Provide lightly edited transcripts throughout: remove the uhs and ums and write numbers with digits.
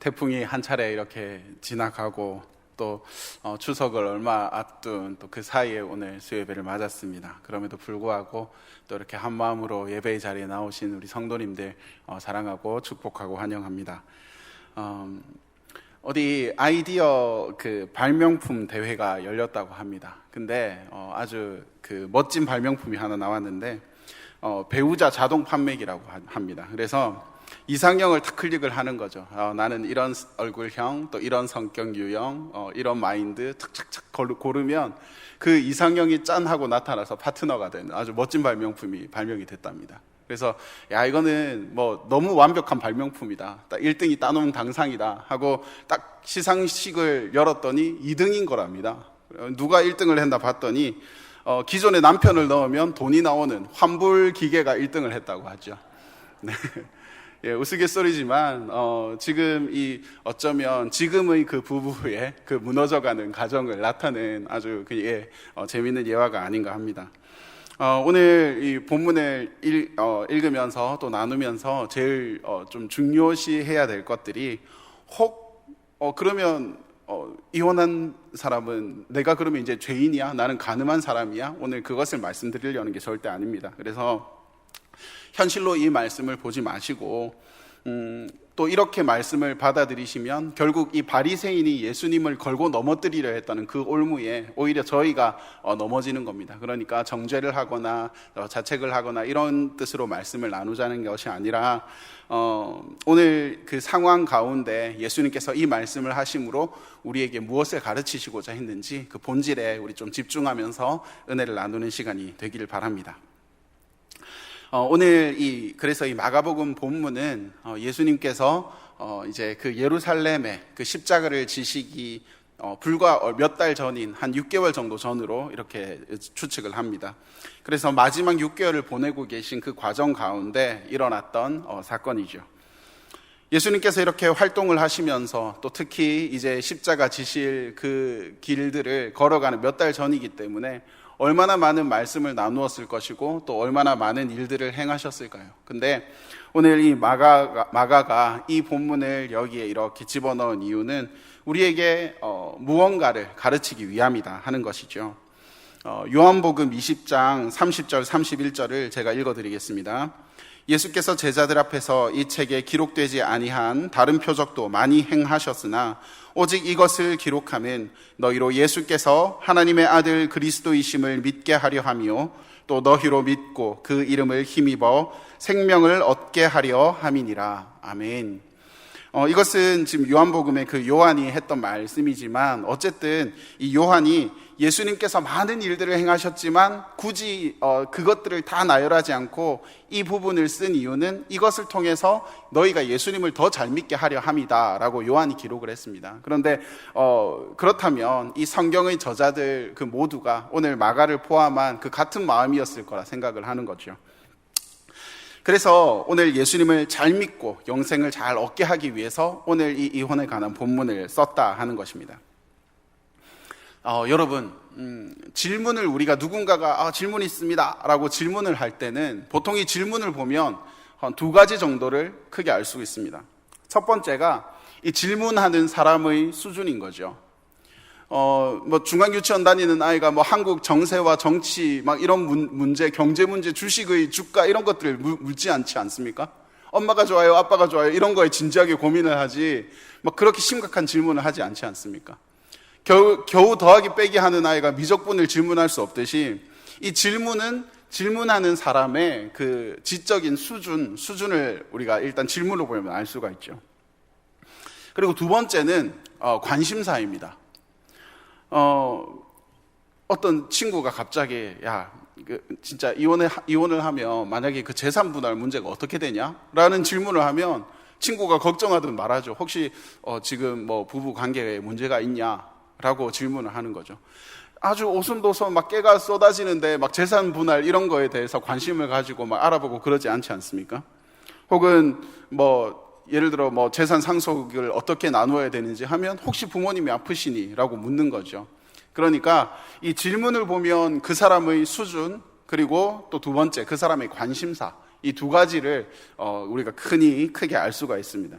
태풍이 한 차례 이렇게 지나가고 또 추석을 얼마 앞둔 또 그 사이에 오늘 수요예배를 맞았습니다. 그럼에도 불구하고 또 이렇게 한 마음으로 예배의 자리에 나오신 우리 성도님들 사랑하고 축복하고 환영합니다. 어디 아이디어 그 발명품 대회가 열렸다고 합니다. 근데 아주 그 멋진 발명품이 하나 나왔는데 배우자 자동 판매기라고 합니다. 그래서 이상형을 다 클릭을 하는 거죠. 나는 이런 얼굴형, 또 이런 성격 유형, 이런 마인드 착착착 고르면 그 이상형이 짠 하고 나타나서 파트너가 되는 아주 멋진 발명품이 발명이 됐답니다. 그래서 야, 이거는 뭐 너무 완벽한 발명품이다, 딱 1등이 따놓은 당상이다 하고 딱 시상식을 열었더니 2등인 거랍니다. 누가 1등을 했나 봤더니 기존에 남편을 넣으면 돈이 나오는 환불 기계가 1등을 했다고 하죠. 네. 예, 우스갯소리지만 지금 어쩌면 지금의 그 부부의 그 무너져가는 가정을 나타낸 아주 재미있는 예화가 아닌가 합니다. 오늘 이 본문을 읽으면서 또 나누면서 제일 좀 중요시해야 될 것들이 그러면 이혼한 사람은 내가 그러면 이제 죄인이야? 나는 가늠한 사람이야? 오늘 그것을 말씀드리려는 게 절대 아닙니다. 그래서 현실로 이 말씀을 보지 마시고 또 이렇게 말씀을 받아들이시면 결국 이 바리새인이 예수님을 걸고 넘어뜨리려 했다는 그 올무에 오히려 저희가 넘어지는 겁니다. 그러니까 정죄를 하거나 자책을 하거나 이런 뜻으로 말씀을 나누자는 것이 아니라 오늘 그 상황 가운데 예수님께서 이 말씀을 하심으로 우리에게 무엇을 가르치시고자 했는지 그 본질에 우리 좀 집중하면서 은혜를 나누는 시간이 되기를 바랍니다. 오늘 그래서 이 마가복음 본문은 예수님께서 이제 그 예루살렘에 그 십자가를 지시기 불과 몇 달 전인 한 6개월 정도 전으로 이렇게 추측을 합니다. 그래서 마지막 6개월을 보내고 계신 그 과정 가운데 일어났던 사건이죠. 예수님께서 이렇게 활동을 하시면서 또 특히 이제 십자가 지실 그 길들을 걸어가는 몇 달 전이기 때문에 얼마나 많은 말씀을 나누었을 것이고 또 얼마나 많은 일들을 행하셨을까요? 근데 오늘 이 마가가 이 본문을 여기에 이렇게 집어넣은 이유는 우리에게 무언가를 가르치기 위함이다 하는 것이죠. 요한복음 20장 30절 31절을 제가 읽어드리겠습니다. 예수께서 제자들 앞에서 이 책에 기록되지 아니한 다른 표적도 많이 행하셨으나 오직 이것을 기록함은 너희로 예수께서 하나님의 아들 그리스도이심을 믿게 하려 함이요 또 너희로 믿고 그 이름을 힘입어 생명을 얻게 하려 함이니라. 아멘. 이것은 지금 요한복음의 그 요한이 했던 말씀이지만 어쨌든 이 요한이 예수님께서 많은 일들을 행하셨지만 굳이 그것들을 다 나열하지 않고 이 부분을 쓴 이유는 이것을 통해서 너희가 예수님을 더 잘 믿게 하려 함이다 라고 요한이 기록을 했습니다. 그런데 그렇다면 이 성경의 저자들 그 모두가 오늘 마가를 포함한 그 같은 마음이었을 거라 생각을 하는 거죠. 그래서 오늘 예수님을 잘 믿고 영생을 잘 얻게 하기 위해서 오늘 이 이혼에 관한 본문을 썼다 하는 것입니다. 여러분, 질문을 우리가 누군가가 질문 있습니다 라고 질문을 할 때는 보통 이 질문을 보면 한 2가지 정도를 크게 알 수 있습니다. 첫 번째가 이 질문하는 사람의 수준인 거죠. 뭐 중간유치원 다니는 아이가 뭐 한국 정세와 정치 막 이런 문제, 경제 문제, 주식의 주가 이런 것들을 묻지 않지 않습니까? 엄마가 좋아요, 아빠가 좋아요 이런 거에 진지하게 고민을 하지 막 그렇게 심각한 질문을 하지 않지 않습니까? 겨우 더하기 빼기 하는 아이가 미적분을 질문할 수 없듯이 이 질문하는 사람의 그 지적인 수준을 우리가 일단 질문으로 보면 알 수가 있죠. 그리고 두 번째는 관심사입니다. 어떤 친구가 갑자기 진짜 이혼을 하면 만약에 그 재산 분할 문제가 어떻게 되냐? 라는 질문을 하면 친구가 걱정하듯 말하죠. 혹시 지금 뭐 부부 관계에 문제가 있냐? 라고 질문을 하는 거죠. 아주 오순도순 막 깨가 쏟아지는데 막 재산 분할 이런 거에 대해서 관심을 가지고 막 알아보고 그러지 않지 않습니까? 혹은 뭐 예를 들어 뭐 재산 상속을 어떻게 나누어야 되는지 하면 혹시 부모님이 아프시니? 라고 묻는 거죠. 그러니까 이 질문을 보면 그 사람의 수준 그리고 또 두 번째 그 사람의 관심사 이 2가지를 우리가 크게 알 수가 있습니다.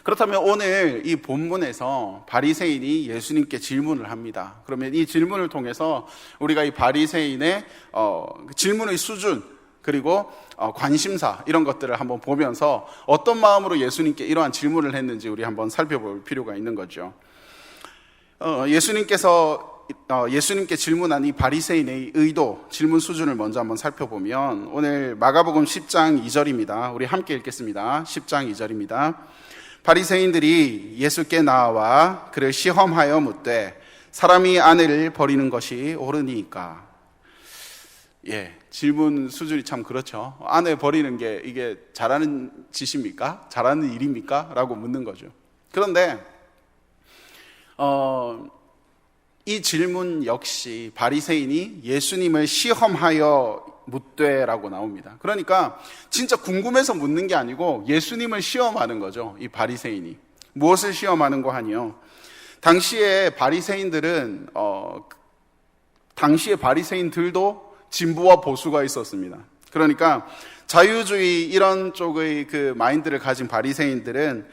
그렇다면 오늘 이 본문에서 바리새인이 예수님께 질문을 합니다. 그러면 이 질문을 통해서 우리가 이 바리새인의 질문의 수준, 그리고 관심사, 이런 것들을 한번 보면서 어떤 마음으로 예수님께 이러한 질문을 했는지 우리 한번 살펴볼 필요가 있는 거죠. 예수님께 질문한 이 바리새인의 의도, 질문 수준을 먼저 한번 살펴보면, 오늘 마가복음 10장 2절입니다. 우리 함께 읽겠습니다. 10장 2절입니다. 바리새인들이 예수께 나와 그를 시험하여 묻되 사람이 아내를 버리는 것이 옳으니까. 질문 수준이 참 그렇죠. 아내 버리는 게 이게 잘하는 짓입니까? 잘하는 일입니까? 라고 묻는 거죠. 그런데 이 질문 역시 바리새인이 예수님을 시험하여 묻되라고 나옵니다. 그러니까 진짜 궁금해서 묻는 게 아니고 예수님을 시험하는 거죠. 이 바리새인이 무엇을 시험하는 거 하니요? 당시에 바리새인들도 진보와 보수가 있었습니다. 그러니까 자유주의 이런 쪽의 그 마인드를 가진 바리새인들은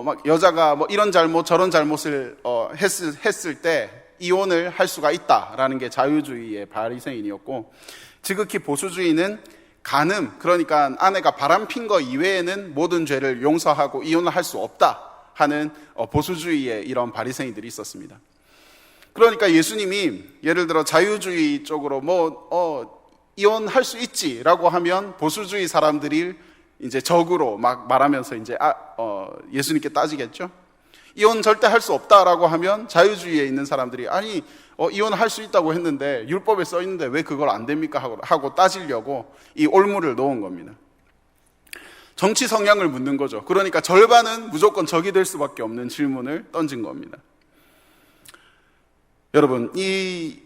막 여자가 뭐 이런 잘못 저런 잘못을 했을 때 이혼을 할 수가 있다라는 게 자유주의의 바리새인이었고, 지극히 보수주의는 간음, 그러니까 아내가 바람핀 거 이외에는 모든 죄를 용서하고 이혼을 할 수 없다 하는 보수주의의 이런 바리새인들이 있었습니다. 그러니까 예수님이 예를 들어 자유주의 쪽으로 이혼할 수 있지라고 하면 보수주의 사람들이 이제 적으로 막 말하면서 이제 예수님께 따지겠죠. 이혼 절대 할 수 없다라고 하면 자유주의에 있는 사람들이 아니 이혼할 수 있다고 했는데 율법에 써 있는데 왜 그걸 안 됩니까 하고 따지려고 이 올무를 놓은 겁니다. 정치 성향을 묻는 거죠. 그러니까 절반은 무조건 적이 될 수밖에 없는 질문을 던진 겁니다. 여러분, 이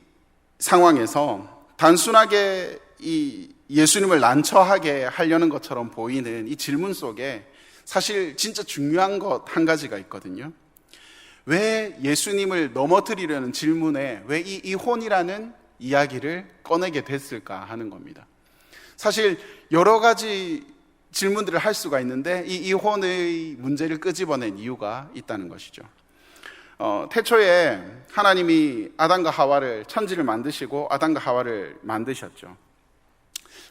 상황에서 단순하게 이 예수님을 난처하게 하려는 것처럼 보이는 이 질문 속에 사실 진짜 중요한 것 한 가지가 있거든요. 왜 예수님을 넘어뜨리려는 질문에 왜 이 이혼이라는 이야기를 꺼내게 됐을까 하는 겁니다. 사실 여러 가지 질문들을 할 수가 있는데 이 이혼의 문제를 끄집어낸 이유가 있다는 것이죠. 태초에 하나님이 아담과 하와를, 천지를 만드시고 아담과 하와를 만드셨죠.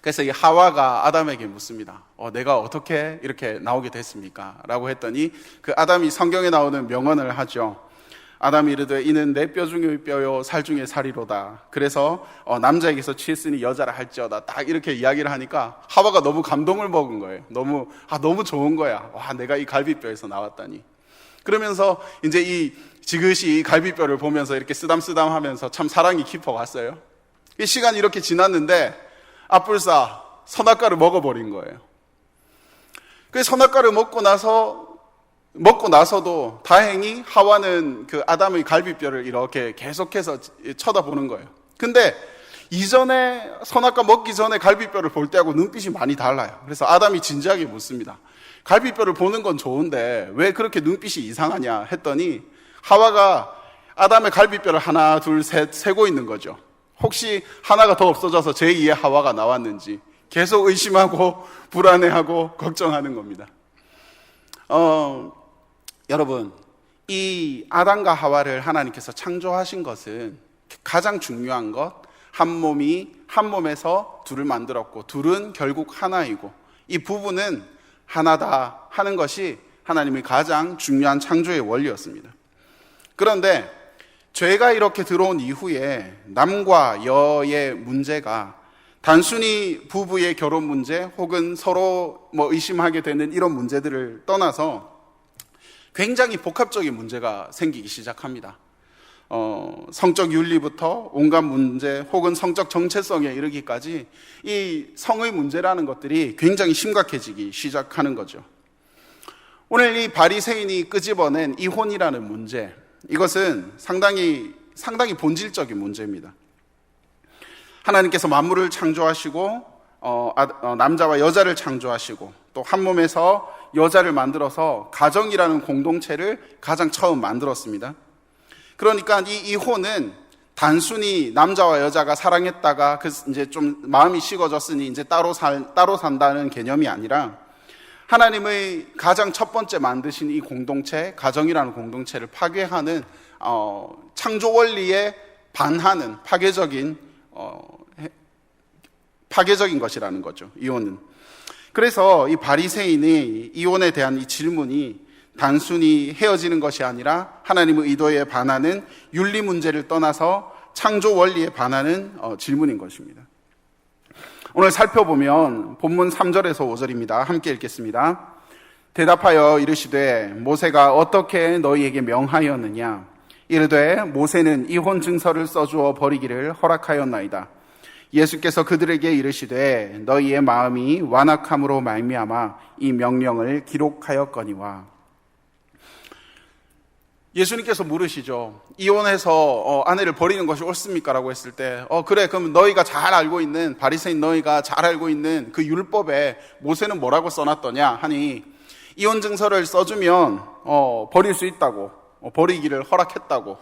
그래서 이 하와가 아담에게 묻습니다. 내가 어떻게 이렇게 나오게 됐습니까? 라고 했더니 그 아담이 성경에 나오는 명언을 하죠. 아담이 이르되 이는 내 뼈 중의 뼈요 살 중의 살이로다. 그래서 남자에게서 취했으니 여자라 할지어다. 딱 이렇게 이야기를 하니까 하와가 너무 감동을 먹은 거예요. 너무 좋은 거야. 와, 내가 이 갈비뼈에서 나왔다니. 그러면서 이제 이 지그시 이 갈비뼈를 보면서 이렇게 쓰담쓰담 하면서 참 사랑이 깊어갔어요. 이 시간이 이렇게 지났는데 앞불사 선악과를 먹어버린 거예요. 그 선악과를 먹고 나서도 다행히 하와는 그 아담의 갈비뼈를 이렇게 계속해서 쳐다보는 거예요. 근데 이전에 선악과 먹기 전에 갈비뼈를 볼 때하고 눈빛이 많이 달라요. 그래서 아담이 진지하게 묻습니다. 갈비뼈를 보는 건 좋은데 왜 그렇게 눈빛이 이상하냐 했더니 하와가 아담의 갈비뼈를 하나 둘 셋 세고 있는 거죠. 혹시 하나가 더 없어져서 제2의 하와가 나왔는지 계속 의심하고 불안해하고 걱정하는 겁니다. 여러분, 이 아담과 하와를 하나님께서 창조하신 것은 가장 중요한 것, 한 몸에서 둘을 만들었고 둘은 결국 하나이고 이 부부는 하나다 하는 것이 하나님의 가장 중요한 창조의 원리였습니다. 그런데 죄가 이렇게 들어온 이후에 남과 여의 문제가 단순히 부부의 결혼 문제 혹은 서로 의심하게 되는 이런 문제들을 떠나서 굉장히 복합적인 문제가 생기기 시작합니다. 성적 윤리부터 온갖 문제 혹은 성적 정체성에 이르기까지 이 성의 문제라는 것들이 굉장히 심각해지기 시작하는 거죠. 오늘 이 바리새인이 끄집어낸 이혼이라는 문제, 이것은 상당히 본질적인 문제입니다. 하나님께서 만물을 창조하시고 남자와 여자를 창조하시고 또 한 몸에서 여자를 만들어서 가정이라는 공동체를 가장 처음 만들었습니다. 그러니까 이 이혼은 단순히 남자와 여자가 사랑했다가 이제 좀 마음이 식어졌으니 이제 따로 산다는 개념이 아니라 하나님의 가장 첫 번째 만드신 이 공동체, 가정이라는 공동체를 파괴하는 창조 원리에 반하는 파괴적인 것이라는 거죠, 이혼은. 그래서 이 바리새인의 이혼에 대한 이 질문이 단순히 헤어지는 것이 아니라 하나님의 의도에 반하는 윤리 문제를 떠나서 창조 원리에 반하는 질문인 것입니다. 오늘 살펴보면 본문 3절에서 5절입니다. 함께 읽겠습니다. 대답하여 이르시되 모세가 어떻게 너희에게 명하였느냐? 이르되 모세는 이혼 증서를 써주어 버리기를 허락하였나이다. 예수께서 그들에게 이르시되 너희의 마음이 완악함으로 말미암아 이 명령을 기록하였거니와. 예수님께서 물으시죠. 이혼해서 아내를 버리는 것이 옳습니까? 라고 했을 때 그래, 그럼 너희가 잘 알고 있는, 바리새인 너희가 잘 알고 있는 그 율법에 모세는 뭐라고 써놨더냐 하니, 이혼 증서를 써주면 버릴 수 있다고, 버리기를 허락했다고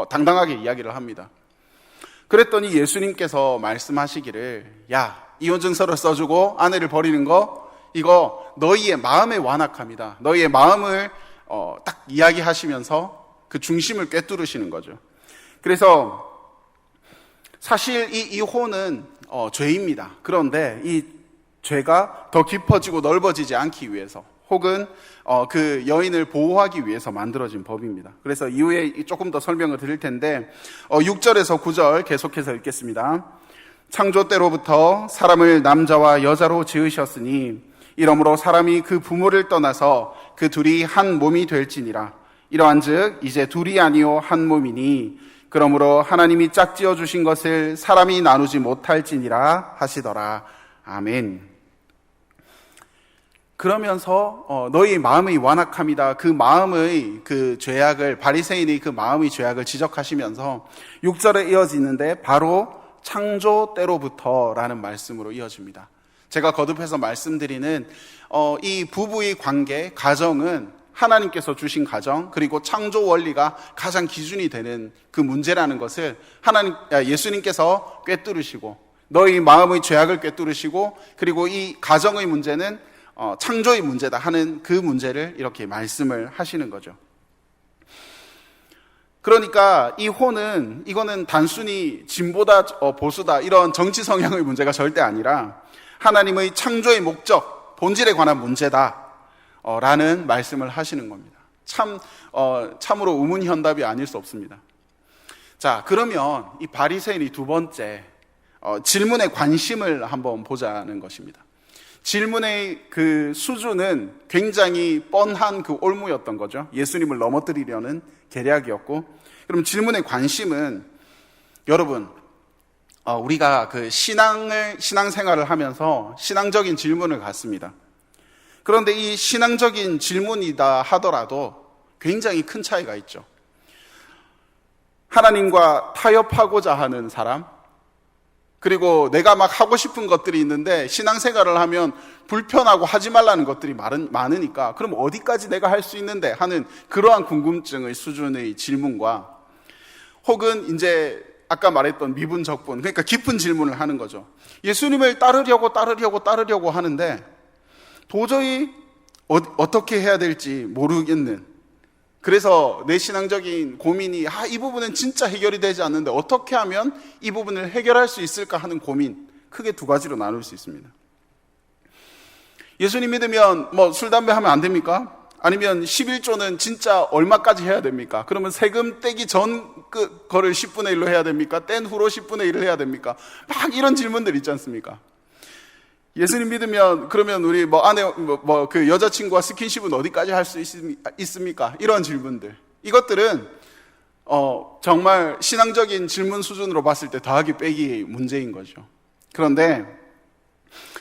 당당하게 이야기를 합니다. 그랬더니 예수님께서 말씀하시기를, 야, 이혼 증서를 써주고 아내를 버리는 거, 이거 너희의 마음의 완악함이다. 너희의 마음을 딱 이야기하시면서 그 중심을 꿰뚫으시는 거죠. 그래서 사실 이 이혼은 죄입니다. 그런데 이 죄가 더 깊어지고 넓어지지 않기 위해서, 혹은 그 여인을 보호하기 위해서 만들어진 법입니다. 그래서 이후에 조금 더 설명을 드릴 텐데 6절에서 9절 계속해서 읽겠습니다. 창조 때로부터 사람을 남자와 여자로 지으셨으니 이러므로 사람이 그 부모를 떠나서 그 둘이 한 몸이 될지니라. 이러한즉 이제 둘이 아니요 한 몸이니 그러므로 하나님이 짝지어 주신 것을 사람이 나누지 못할지니라 하시더라. 아멘. 그러면서 너희 마음의 완악함이다, 그 마음의 그 죄악을, 바리새인의 그 마음의 죄악을 지적하시면서 6절에 이어지는데 바로 창조 때로부터라는 말씀으로 이어집니다. 제가 거듭해서 말씀드리는 이 부부의 관계, 가정은 하나님께서 주신 가정, 그리고 창조 원리가 가장 기준이 되는 그 문제라는 것을 예수님께서 꿰뚫으시고, 너희 마음의 죄악을 꿰뚫으시고, 그리고 이 가정의 문제는 창조의 문제다 하는 그 문제를 이렇게 말씀을 하시는 거죠. 그러니까 이거는 단순히 진보다 보수다 이런 정치 성향의 문제가 절대 아니라 하나님의 창조의 목적, 본질에 관한 문제다 라는 말씀을 하시는 겁니다. 참으로 우문현답이 아닐 수 없습니다. 자, 그러면 이 바리새인이 두 번째 질문의 관심을 한번 보자는 것입니다. 질문의 그 수준은 굉장히 뻔한 그 올무였던 거죠. 예수님을 넘어뜨리려는 계략이었고, 그럼 질문의 관심은, 여러분, 우리가 그 신앙생활을 하면서 신앙적인 질문을 갖습니다. 그런데 이 신앙적인 질문이다 하더라도 굉장히 큰 차이가 있죠. 하나님과 타협하고자 하는 사람, 그리고 내가 막 하고 싶은 것들이 있는데 신앙생활을 하면 불편하고 하지 말라는 것들이 많으니까 그럼 어디까지 내가 할 수 있는데 하는 그러한 궁금증의 수준의 질문과, 혹은 이제 아까 말했던 미분적분, 그러니까 깊은 질문을 하는 거죠. 예수님을 따르려고 하는데 도저히 어떻게 해야 될지 모르겠는, 그래서 내 신앙적인 고민이 이 부분은 진짜 해결이 되지 않는데 어떻게 하면 이 부분을 해결할 수 있을까 하는 고민, 크게 두 가지로 나눌 수 있습니다. 예수님 믿으면 술, 담배 하면 안 됩니까? 아니면 11조는 진짜 얼마까지 해야 됩니까? 그러면 세금 떼기 전 거를 10분의 1로 해야 됩니까? 뗀 후로 10분의 1을 해야 됩니까? 막 이런 질문들 있지 않습니까? 예수님 믿으면 그러면 우리 아내 그 여자친구와 스킨십은 어디까지 할 수 있습니까? 이런 질문들, 이것들은 정말 신앙적인 질문 수준으로 봤을 때 더하기 빼기 문제인 거죠. 그런데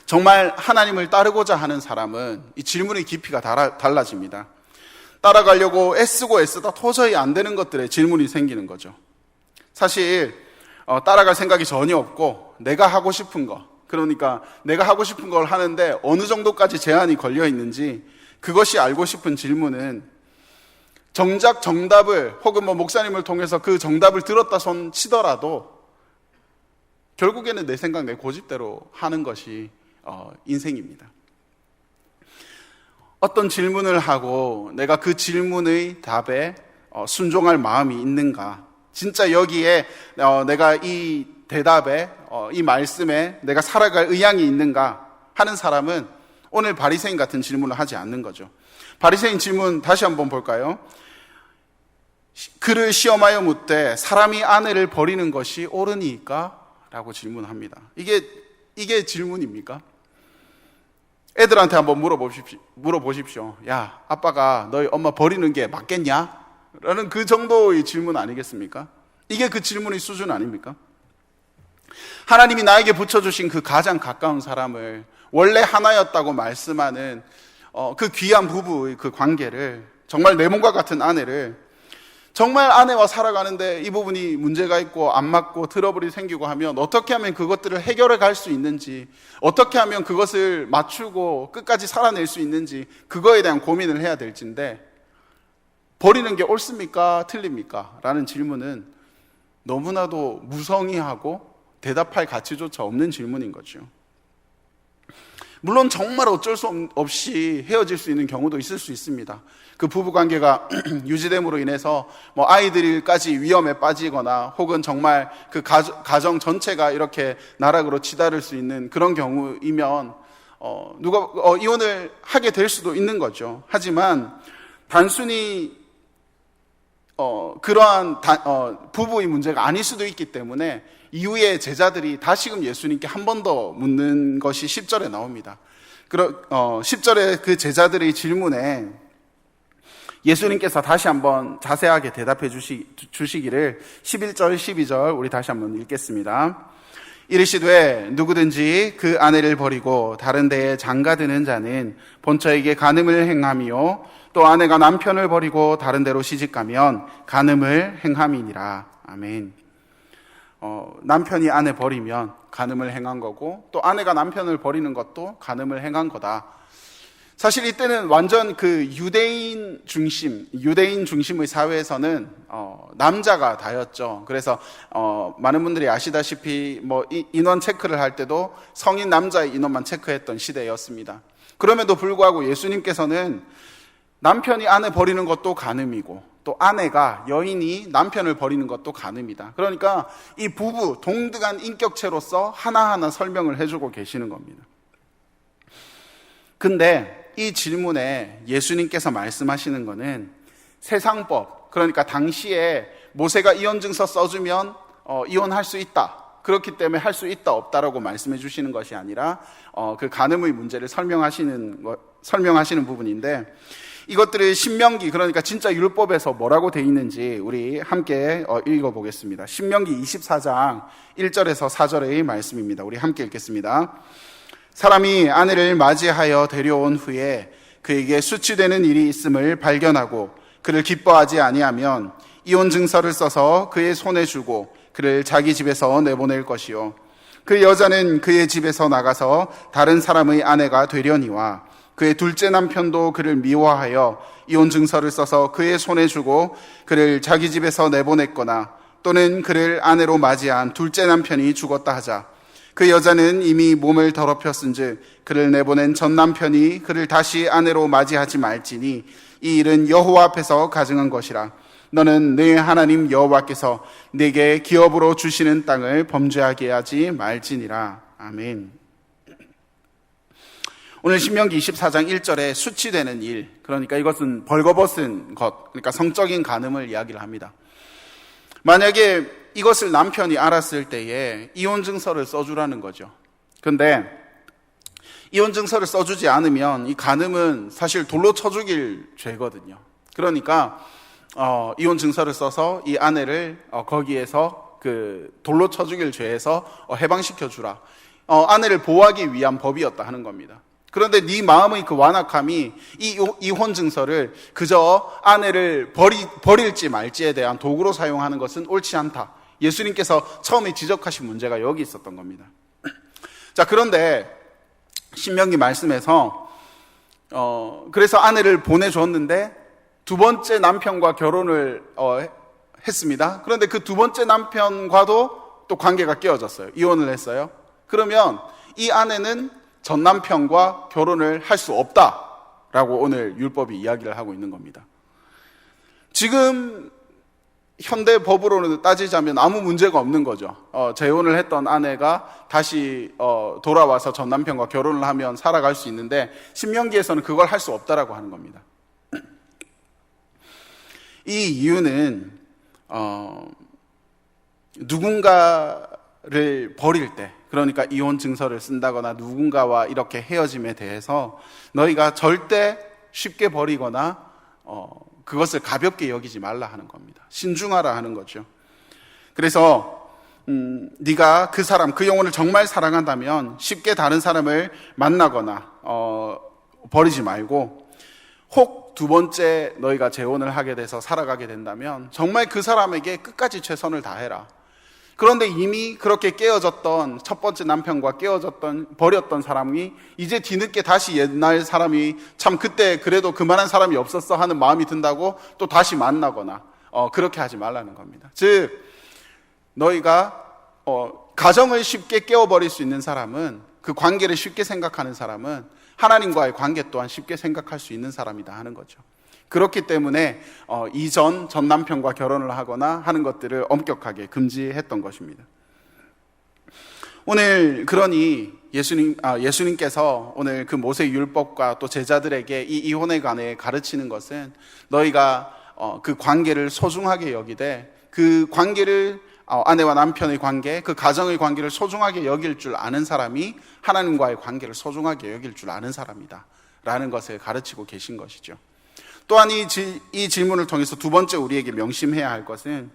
정말 하나님을 따르고자 하는 사람은 이 질문의 깊이가 달라집니다. 따라가려고 애쓰다 도저히 안 되는 것들에 질문이 생기는 거죠. 사실 따라갈 생각이 전혀 없고 내가 하고 싶은 거, 그러니까 내가 하고 싶은 걸 하는데 어느 정도까지 제한이 걸려 있는지 그것이 알고 싶은 질문은, 정작 정답을, 혹은 목사님을 통해서 그 정답을 들었다 손 치더라도 결국에는 내 생각, 내 고집대로 하는 것이 인생입니다. 어떤 질문을 하고 내가 그 질문의 답에 순종할 마음이 있는가? 진짜 여기에 내가 이 대답에 이 말씀에 내가 살아갈 의향이 있는가 하는 사람은 오늘 바리새인 같은 질문을 하지 않는 거죠. 바리새인 질문 다시 한번 볼까요? 그를 시험하여 묻되 사람이 아내를 버리는 것이 옳으니까? 라고 질문합니다. 이게 질문입니까? 애들한테 한번 물어보십시오. 야, 아빠가 너희 엄마 버리는 게 맞겠냐? 라는 그 정도의 질문 아니겠습니까? 이게 그 질문의 수준 아닙니까? 하나님이 나에게 붙여주신 그 가장 가까운 사람을 원래 하나였다고 말씀하는 그 귀한 부부의 그 관계를, 정말 내 몸과 같은 아내를, 정말 아내와 살아가는데 이 부분이 문제가 있고 안 맞고 트러블이 생기고 하면 어떻게 하면 그것들을 해결해 갈 수 있는지, 어떻게 하면 그것을 맞추고 끝까지 살아낼 수 있는지, 그거에 대한 고민을 해야 될진데, 버리는 게 옳습니까? 틀립니까? 라는 질문은 너무나도 무성의하고 대답할 가치조차 없는 질문인 거죠. 물론 정말 어쩔 수 없이 헤어질 수 있는 경우도 있을 수 있습니다. 그 부부관계가 유지됨으로 인해서 아이들까지 위험에 빠지거나 혹은 정말 그 가정 전체가 이렇게 나락으로 치달을 수 있는 그런 경우이면 누가 이혼을 하게 될 수도 있는 거죠. 하지만 단순히 그러한 부부의 문제가 아닐 수도 있기 때문에 이후에 제자들이 다시금 예수님께 한 번 더 묻는 것이 10절에 나옵니다. 10절에 그 제자들의 질문에 예수님께서 다시 한번 자세하게 대답해 주시기를 11절, 12절 우리 다시 한번 읽겠습니다. 이르시되 누구든지 그 아내를 버리고 다른 데에 장가드는 자는 본처에게 간음을 행함이요 또 아내가 남편을 버리고 다른 데로 시집가면 간음을 행함이니라. 아멘. 남편이 아내 버리면 간음을 행한 거고, 또 아내가 남편을 버리는 것도 간음을 행한 거다. 사실 이때는 완전 그 유대인 중심의 사회에서는 남자가 다였죠. 그래서 많은 분들이 아시다시피 인원 체크를 할 때도 성인 남자의 인원만 체크했던 시대였습니다. 그럼에도 불구하고 예수님께서는 남편이 아내 버리는 것도 간음이고, 또 아내가, 여인이 남편을 버리는 것도 간음이다. 그러니까 이 부부 동등한 인격체로서 하나하나 설명을 해주고 계시는 겁니다. 근데 이 질문에 예수님께서 말씀하시는 거는 세상법, 그러니까 당시에 모세가 이혼증서 써주면 이혼할 수 있다, 그렇기 때문에 할 수 있다 없다라고 말씀해 주시는 것이 아니라 그 간음의 문제를 설명하시는 부분인데, 이것들을 신명기, 그러니까 진짜 율법에서 뭐라고 돼 있는지 우리 함께 읽어보겠습니다. 신명기 24장 1절에서 4절의 말씀입니다. 우리 함께 읽겠습니다. 사람이 아내를 맞이하여 데려온 후에 그에게 수치되는 일이 있음을 발견하고 그를 기뻐하지 아니하면 이혼 증서를 써서 그의 손에 주고 그를 자기 집에서 내보낼 것이요 그 여자는 그의 집에서 나가서 다른 사람의 아내가 되려니와 그의 둘째 남편도 그를 미워하여 이혼 증서를 써서 그의 손에 주고 그를 자기 집에서 내보냈거나 또는 그를 아내로 맞이한 둘째 남편이 죽었다 하자 그 여자는 이미 몸을 더럽혔은즉 그를 내보낸 전 남편이 그를 다시 아내로 맞이하지 말지니 이 일은 여호와 앞에서 가증한 것이라. 너는 네 하나님 여호와께서 네게 기업으로 주시는 땅을 범죄하게 하지 말지니라. 아멘. 오늘 신명기 24장 1절에 수치되는 일, 그러니까 이것은 벌거벗은 것, 그러니까 성적인 간음을 이야기를 합니다. 만약에 이것을 남편이 알았을 때에 이혼 증서를 써주라는 거죠. 근데 이혼 증서를 써주지 않으면 이 간음은 사실 돌로 쳐 죽일 죄거든요. 그러니까 이혼 증서를 써서 이 아내를 거기에서 그 돌로 쳐 죽일 죄에서 해방시켜 주라. 아내를 보호하기 위한 법이었다 하는 겁니다. 그런데 네 마음의 그 완악함이 이 이혼 증서를 그저 아내를 버릴지 말지에 대한 도구로 사용하는 것은 옳지 않다. 예수님께서 처음에 지적하신 문제가 여기 있었던 겁니다. 자, 그런데 신명기 말씀에서 그래서 아내를 보내줬는데 두 번째 남편과 결혼을 했습니다. 그런데 그 두 번째 남편과도 또 관계가 깨어졌어요. 이혼을 했어요. 그러면 이 아내는 전 남편과 결혼을 할 수 없다라고 라고 오늘 율법이 이야기를 하고 있는 겁니다. 지금 현대 법으로는 따지자면 아무 문제가 없는 거죠. 재혼을 했던 아내가 다시 돌아와서 전 남편과 결혼을 하면 살아갈 수 있는데 신명기에서는 그걸 할 수 없다라고 하는 겁니다. 이 이유는 누군가를 버릴 때, 그러니까 이혼 증서를 쓴다거나 누군가와 이렇게 헤어짐에 대해서 너희가 절대 쉽게 버리거나 그것을 가볍게 여기지 말라 하는 겁니다. 신중하라 하는 거죠. 그래서 네가 그 사람, 그 영혼을 정말 사랑한다면 쉽게 다른 사람을 만나거나 버리지 말고, 혹 두 번째 너희가 재혼을 하게 돼서 살아가게 된다면 정말 그 사람에게 끝까지 최선을 다해라. 그런데 이미 그렇게 깨어졌던 첫 번째 남편과 버렸던 사람이 이제 뒤늦게 다시 옛날 사람이 참 그때 그래도 그만한 사람이 없었어 하는 마음이 든다고 또 다시 만나거나 그렇게 하지 말라는 겁니다. 즉 너희가 가정을 쉽게 깨워버릴 수 있는 사람은, 그 관계를 쉽게 생각하는 사람은 하나님과의 관계 또한 쉽게 생각할 수 있는 사람이다 하는 거죠. 그렇기 때문에 이전 전 남편과 결혼을 하거나 하는 것들을 엄격하게 금지했던 것입니다. 오늘 그러니 예수님께서 오늘 그 모세 율법과 또 제자들에게 이 이혼에 관해 가르치는 것은 너희가 그 관계를 소중하게 여기되, 그 관계를 아내와 남편의 관계, 그 가정의 관계를 소중하게 여길 줄 아는 사람이 하나님과의 관계를 소중하게 여길 줄 아는 사람이다 라는 것을 가르치고 계신 것이죠. 또한 이 질문을 통해서 두 번째 우리에게 명심해야 할 것은,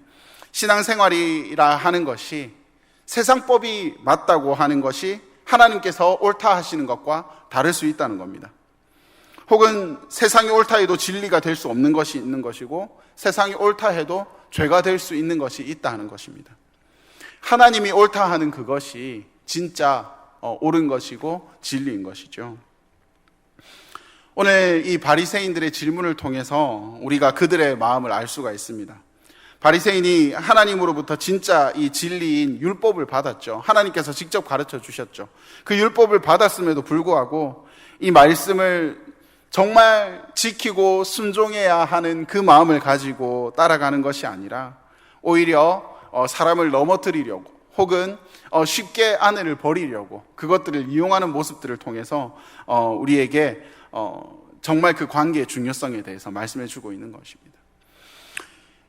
신앙생활이라 하는 것이 세상법이 맞다고 하는 것이 하나님께서 옳다 하시는 것과 다를 수 있다는 겁니다. 혹은 세상이 옳다 해도 진리가 될 수 없는 것이 있는 것이고, 세상이 옳다 해도 죄가 될 수 있는 것이 있다는 것입니다. 하나님이 옳다 하는 그것이 진짜 옳은 것이고 진리인 것이죠. 오늘 이 바리새인들의 질문을 통해서 우리가 그들의 마음을 알 수가 있습니다. 바리새인이 하나님으로부터 진짜 이 진리인 율법을 받았죠. 하나님께서 직접 가르쳐 주셨죠. 그 율법을 받았음에도 불구하고 이 말씀을 정말 지키고 순종해야 하는 그 마음을 가지고 따라가는 것이 아니라 오히려 사람을 넘어뜨리려고, 혹은 쉽게 아내를 버리려고 그것들을 이용하는 모습들을 통해서 우리에게 정말 그 관계의 중요성에 대해서 말씀해 주고 있는 것입니다.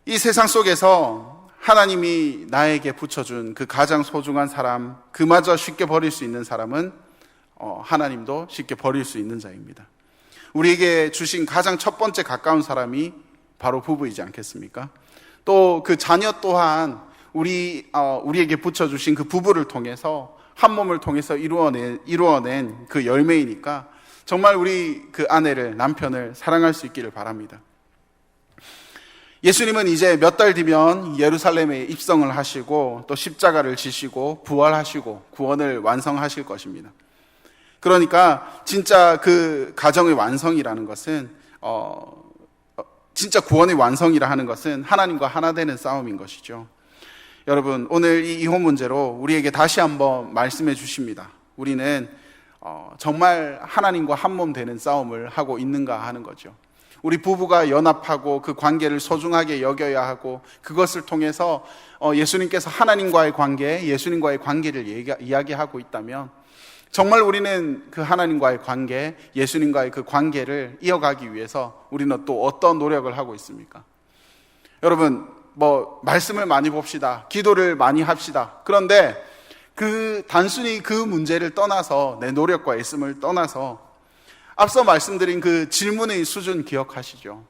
이 세상 속에서 하나님이 나에게 붙여준 그 가장 소중한 사람, 그마저 쉽게 버릴 수 있는 사람은 하나님도 쉽게 버릴 수 있는 자입니다. 우리에게 주신 가장 첫 번째 가까운 사람이 바로 부부이지 않겠습니까? 또 그 자녀 또한 우리에게 붙여주신 그 부부를 통해서, 한 몸을 통해서 이루어낸 그 열매이니까 정말 우리 그 아내를, 남편을 사랑할 수 있기를 바랍니다. 예수님은 이제 몇 달 뒤면 예루살렘에 입성을 하시고 또 십자가를 지시고 부활하시고 구원을 완성하실 것입니다. 그러니까 진짜 그 가정의 완성이라는 것은 진짜 구원의 완성이라 하는 것은 하나님과 하나 되는 싸움인 것이죠. 여러분, 오늘 이 이혼 문제로 우리에게 다시 한번 말씀해 주십니다. 우리는 정말 하나님과 한 몸 되는 싸움을 하고 있는가 하는 거죠. 우리 부부가 연합하고 그 관계를 소중하게 여겨야 하고, 그것을 통해서 예수님께서 하나님과의 관계, 예수님과의 관계를 이야기하고 있다면 정말 우리는 그 하나님과의 관계, 예수님과의 그 관계를 이어가기 위해서 우리는 또 어떤 노력을 하고 있습니까? 여러분, 말씀을 많이 봅시다. 기도를 많이 합시다. 그런데 단순히 그 문제를 떠나서, 내 노력과 애씀을 떠나서 앞서 말씀드린 그 질문의 수준 기억하시죠?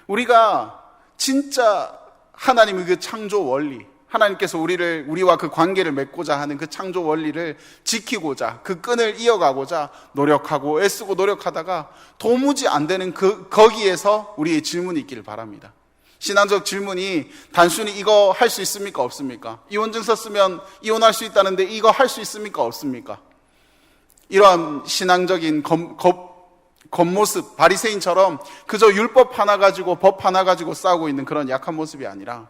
우리가 진짜 하나님의 그 창조 원리, 하나님께서 우리와 그 관계를 맺고자 하는 그 창조 원리를 지키고자, 그 끈을 이어가고자 노력하고 애쓰고 노력하다가 도무지 안 되는 거기에서 우리의 질문이 있기를 바랍니다. 신앙적 질문이 단순히 이거 할 수 있습니까? 없습니까? 이혼증서 쓰면 이혼할 수 있다는데 이거 할 수 있습니까? 없습니까? 이러한 신앙적인 겉모습, 바리새인처럼 그저 율법 하나 가지고, 법 하나 가지고 싸우고 있는 그런 약한 모습이 아니라,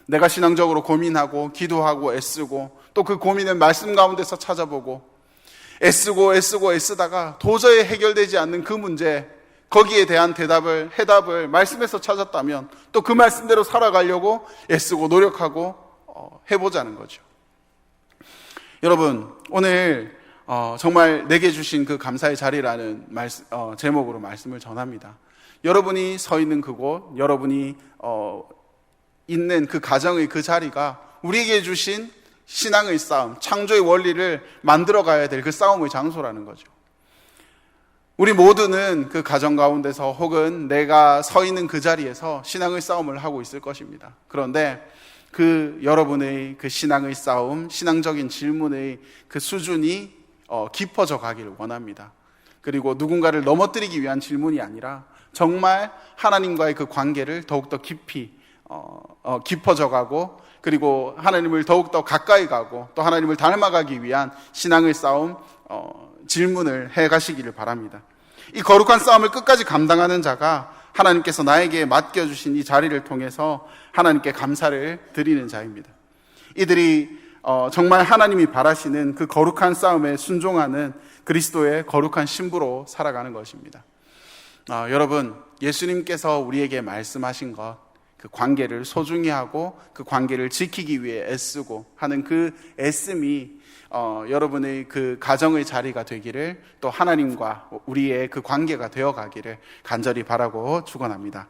내가 신앙적으로 고민하고 기도하고 애쓰고 또 그 고민을 말씀 가운데서 찾아보고 애쓰다가 도저히 해결되지 않는 그 문제, 거기에 대한 해답을 말씀에서 찾았다면 또 그 말씀대로 살아가려고 애쓰고 노력하고 해보자는 거죠. 여러분, 오늘 정말 내게 주신 그 감사의 자리라는 제목으로 말씀을 전합니다. 여러분이 서 있는 그곳, 여러분이 있는 그 가정의 그 자리가 우리에게 주신 신앙의 싸움, 창조의 원리를 만들어 가야 될 그 싸움의 장소라는 거죠. 우리 모두는 그 가정 가운데서 혹은 내가 서 있는 그 자리에서 신앙의 싸움을 하고 있을 것입니다. 그런데 그 여러분의 그 신앙의 싸움, 신앙적인 질문의 그 수준이 깊어져 가기를 원합니다. 그리고 누군가를 넘어뜨리기 위한 질문이 아니라 정말 하나님과의 그 관계를 더욱더 깊이 깊어져 가고, 그리고 하나님을 더욱더 가까이 가고 또 하나님을 닮아가기 위한 신앙의 싸움, 질문을 해가시기를 바랍니다. 이 거룩한 싸움을 끝까지 감당하는 자가 하나님께서 나에게 맡겨주신 이 자리를 통해서 하나님께 감사를 드리는 자입니다. 이들이 정말 하나님이 바라시는 그 거룩한 싸움에 순종하는 그리스도의 거룩한 신부로 살아가는 것입니다. 여러분, 예수님께서 우리에게 말씀하신 것, 그 관계를 소중히 하고 그 관계를 지키기 위해 애쓰고 하는 그 애씀이 여러분의 그 가정의 자리가 되기를, 또 하나님과 우리의 그 관계가 되어 가기를 간절히 바라고 축원합니다.